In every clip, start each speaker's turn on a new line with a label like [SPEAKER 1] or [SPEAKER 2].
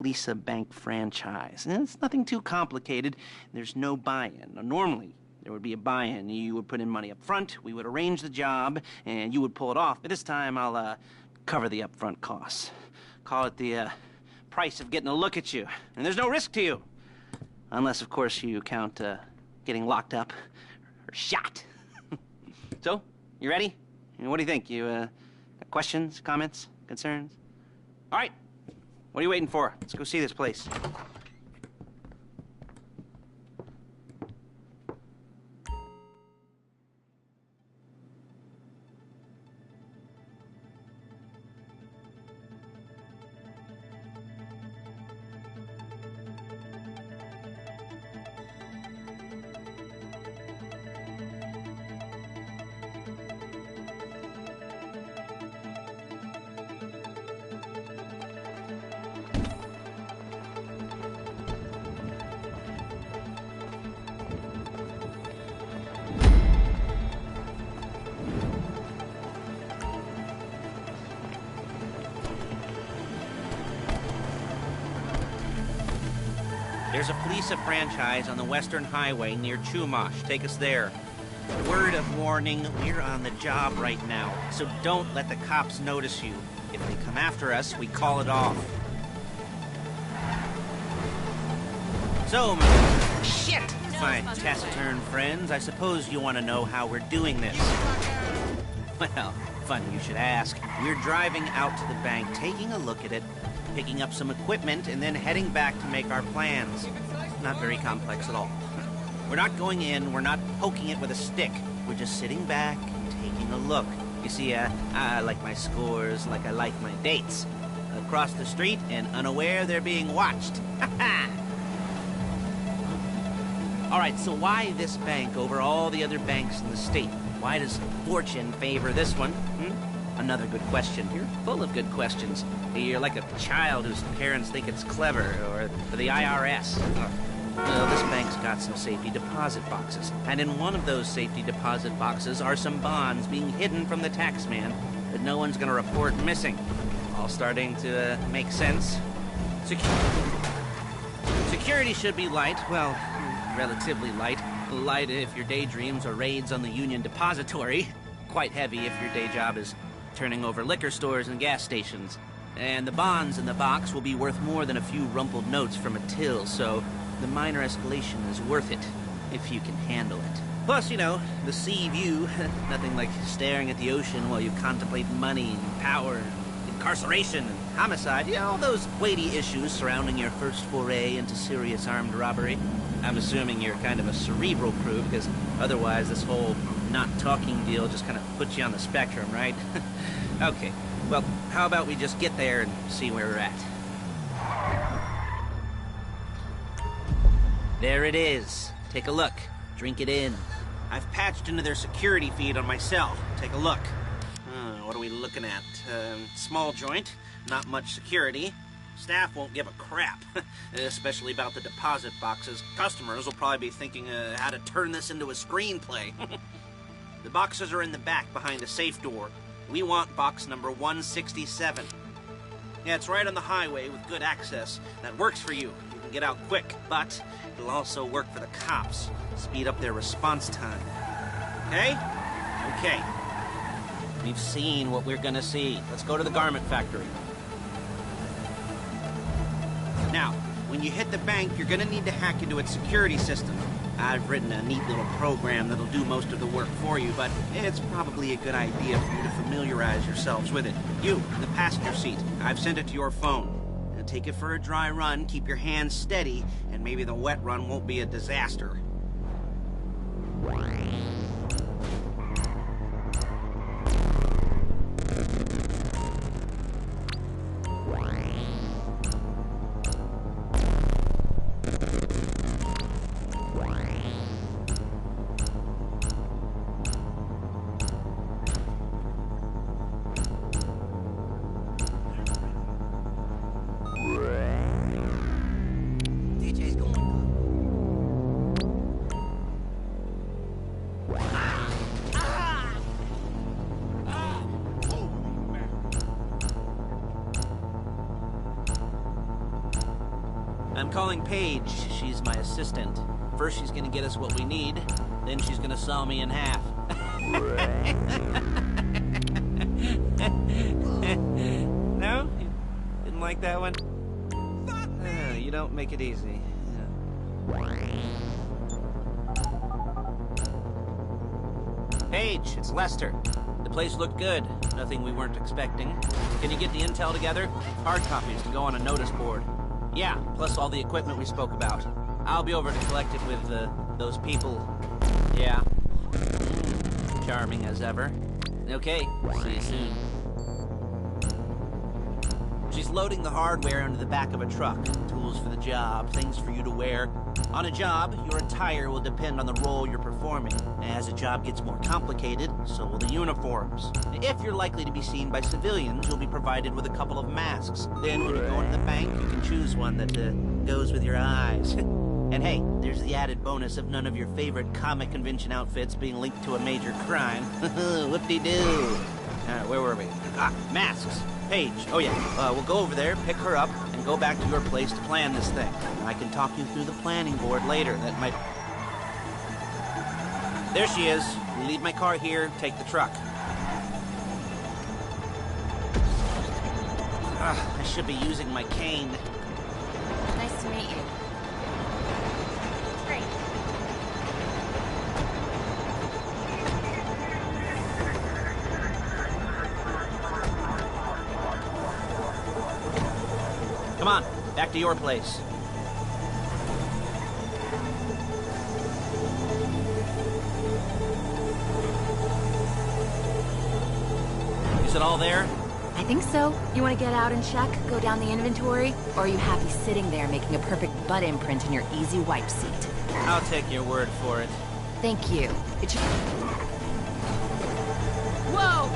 [SPEAKER 1] Fleeca Bank franchise. And it's nothing too complicated. There's no buy-in. Now, normally, there would be a buy-in. You would put in money up front, we would arrange the job, and you would pull it off. But this time, I'll cover the upfront costs. Call it the price of getting a look at you. And there's no risk to you. Unless, of course, you count getting locked up or shot. So, you ready? What do you think? You got questions, comments, concerns? All right. What are you waiting for? Let's go see this place. There's a Fleeca franchise on the Western Highway near Chumash. Take us there. Word of warning, we're on the job right now, so don't let the cops notice you. If they come after us, we call it off. So, my taciturn friends, I suppose you want to know how we're doing this. Well, funny you should ask. We're driving out to the bank, taking a look at it, picking up some equipment, and then heading back to make our plans. Not very complex at all. We're not going in, we're not poking it with a stick. We're just sitting back and taking a look. You see, I like my scores like I like my dates. Across the street and unaware they're being watched. All right, so why this bank over all the other banks in the state? Why does fortune favor this one? Another good question. You're full of good questions. You're like a child whose parents think it's clever, or the IRS. Well, this bank's got some safety deposit boxes, and in one of those safety deposit boxes are some bonds being hidden from the taxman that no one's gonna report missing. All starting to make sense. Security should be light, well, relatively light. Light if your daydreams are raids on the Union Depository. Quite heavy if your day job is turning over liquor stores and gas stations. And the bonds in the box will be worth more than a few rumpled notes from a till, so the minor escalation is worth it, if you can handle it. Plus, you know, the sea view, nothing like staring at the ocean while you contemplate money and power and incarceration and homicide, you know, all those weighty issues surrounding your first foray into serious armed robbery. I'm assuming you're kind of a cerebral crew, because otherwise this whole not talking deal just kind of puts you on the spectrum, right? Okay, well, how about we just get there and see where we're at? There it is. Take a look. Drink it in. I've patched into their security feed on my cell. Take a look. What are we looking at? Small joint, not much security. Staff won't give a crap, especially about the deposit boxes. Customers will probably be thinking how to turn this into a screenplay. The boxes are in the back behind a safe door. We want box number 167. Yeah, it's right on the highway with good access. That works for you. You can get out quick, but it'll also work for the cops. Speed up their response time. Okay? Okay. We've seen what we're gonna see. Let's go to the garment factory. Now, when you hit the bank, you're gonna need to hack into its security system. I've written a neat little program that'll do most of the work for you, but it's probably a good idea for you to familiarize yourselves with it. You, in the passenger seat, I've sent it to your phone. Now take it for a dry run, keep your hands steady, and maybe the wet run won't be a disaster. I'm calling Paige. She's my assistant. First she's gonna get us what we need, then she's gonna saw me in half. No? You didn't like that one? You don't make it easy. Paige, it's Lester. The place looked good. Nothing we weren't expecting. Can you get the intel together? Hard copies to go on a notice board. Yeah, plus all the equipment we spoke about. I'll be over to collect it with, those people. Yeah. Charming as ever. Okay, see you soon. She's loading the hardware into the back of a truck. Tools for the job, things for you to wear. On a job, your attire will depend on the role you're performing. As the job gets more complicated, so will the uniforms. If you're likely to be seen by civilians, you'll be provided with a couple of masks. Then when you go into the bank, you can choose one that goes with your eyes. And hey, there's the added bonus of none of your favorite comic convention outfits being linked to a major crime. Whoop-de-doo. Where were we? Masks. Paige. Oh yeah, we'll go over there, pick her up, and go back to your place to plan this thing. I can talk you through the planning board later. That might... There she is. You leave my car here, take the truck. I should be using my cane.
[SPEAKER 2] Nice to meet you. Great.
[SPEAKER 1] Come on, back to your place. Is it all there?
[SPEAKER 2] I think so. You want to get out and check, go down the inventory? Or are you happy sitting there making a perfect butt imprint in your easy wipe seat?
[SPEAKER 1] I'll take your word for it.
[SPEAKER 2] Thank you. It should... Whoa!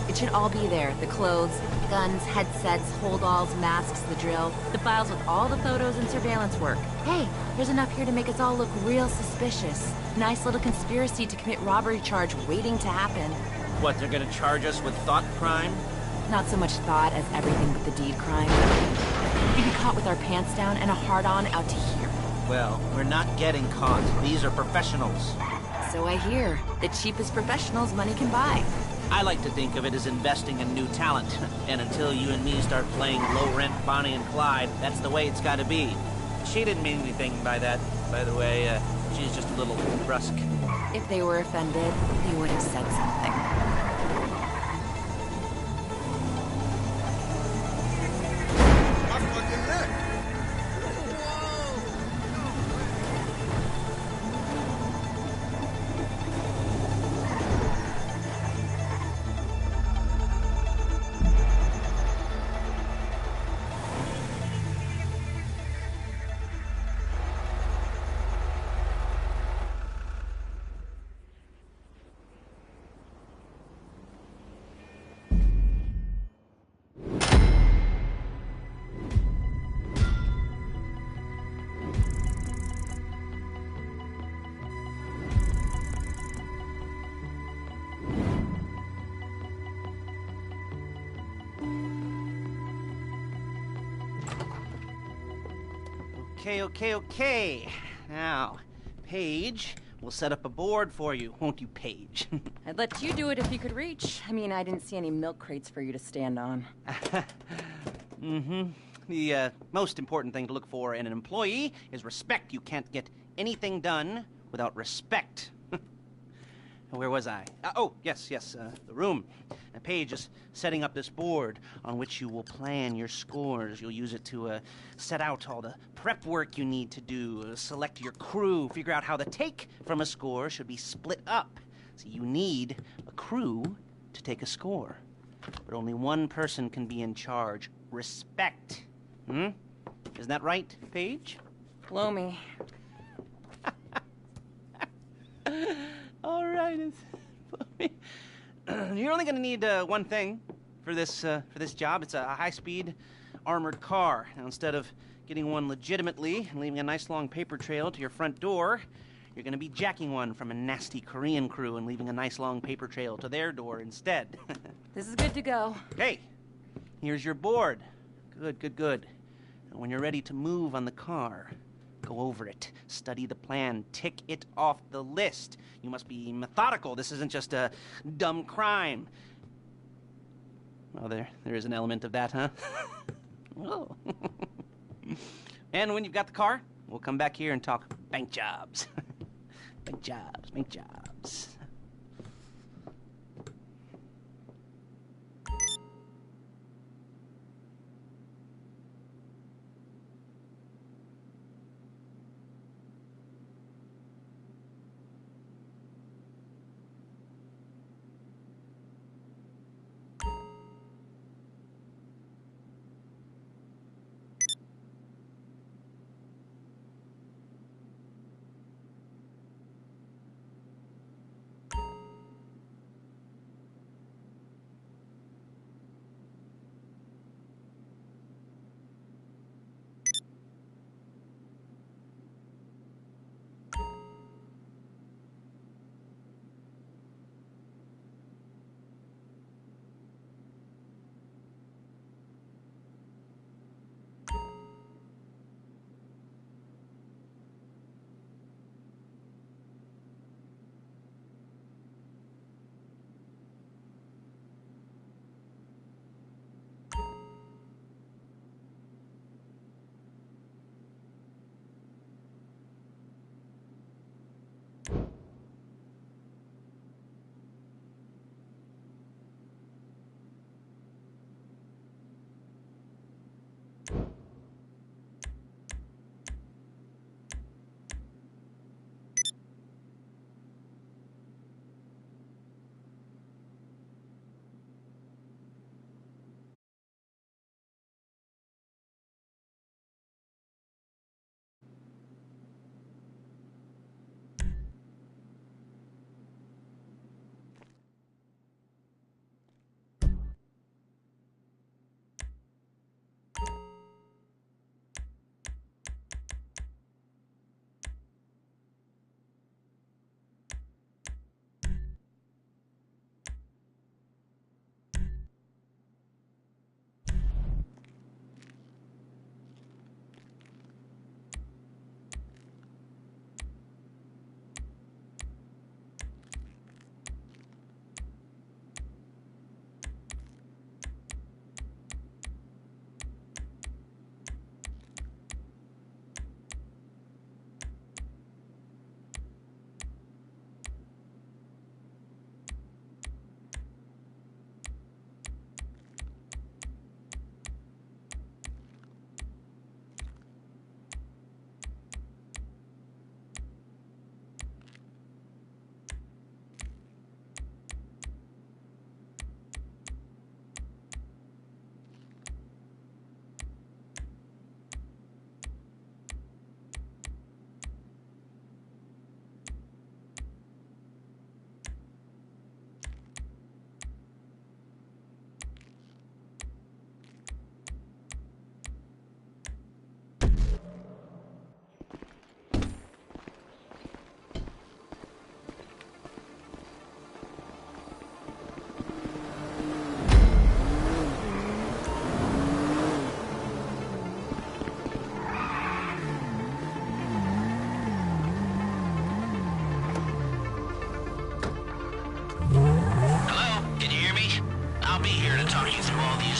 [SPEAKER 2] It should all be there. The clothes, guns, headsets, holdalls, masks, the drill. The files with all the photos and surveillance work. Hey, there's enough here to make us all look real suspicious. Nice little conspiracy to commit robbery charge waiting to happen.
[SPEAKER 1] What, they're gonna charge us with thought crime?
[SPEAKER 2] Not so much thought as everything but the deed crime. We'd be caught with our pants down and a hard-on out to here.
[SPEAKER 1] Well, we're not getting caught. These are professionals.
[SPEAKER 2] So I hear. The cheapest professionals money can buy.
[SPEAKER 1] I like to think of it as investing in new talent. And until you and me start playing low-rent Bonnie and Clyde, that's the way it's gotta be. She didn't mean anything by that, by the way. She's just a little brusque.
[SPEAKER 2] If they were offended, they would have said something.
[SPEAKER 1] Okay. Now, Paige, we'll set up a board for you, won't you, Paige?
[SPEAKER 2] I'd let you do it if you could reach. I mean, I didn't see any milk crates for you to stand on.
[SPEAKER 1] The most important thing to look for in an employee is respect. You can't get anything done without respect. Where was I? Yes, the room. Paige is setting up this board on which you will plan your scores. You'll use it to set out all the prep work you need to do, select your crew, figure out how the take from a score should be split up. So you need a crew to take a score. But only one person can be in charge. Respect. Isn't that right, Paige?
[SPEAKER 2] Blow me.
[SPEAKER 1] All right. You're only going to need one thing for this job. It's a high-speed armored car. Now, instead of getting one legitimately and leaving a nice long paper trail to your front door, you're going to be jacking one from a nasty Korean crew and leaving a nice long paper trail to their door instead.
[SPEAKER 2] This is good to go.
[SPEAKER 1] Hey, here's your board. Good. When you're ready to move on the car, go over it, study the plan, tick it off the list. You must be methodical. This isn't just a dumb crime. Well, there is an element of that, huh? Oh. And when you've got the car, we'll come back here and talk bank jobs. Bank jobs, bank jobs.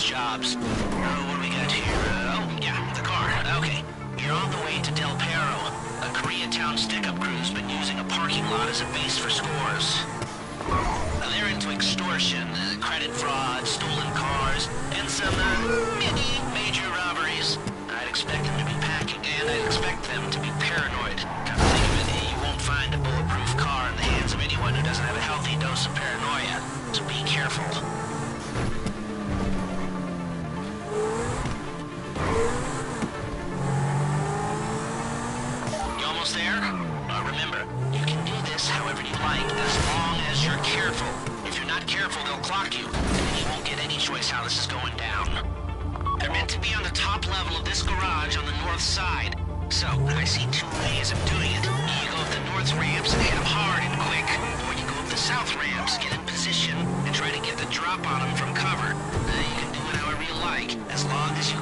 [SPEAKER 3] jobs. What do we got here? Oh, yeah, the car. Okay. You're on the way to Del Perro. A Koreatown stick-up crew's been using a parking lot as a base for scores. They're into extortion, credit fraud, stolen cars, and some, major robberies. I'd expect them to be packing, and I'd expect them to be paranoid. Come to think of it, you won't find a bulletproof car in the hands of anyone who doesn't have a healthy dose of paranoia. So be careful. You almost there? Remember, you can do this however you like, as long as you're careful. If you're not careful, they'll clock you, and you won't get any choice how this is going down. They're meant to be on the top level of this garage on the north side. So, I see two ways of doing it. You go up the north ramps and hit them hard and quick, or you go up the south ramps, get in position, and try to get the drop on them from cover. You can do it however you like, as long as you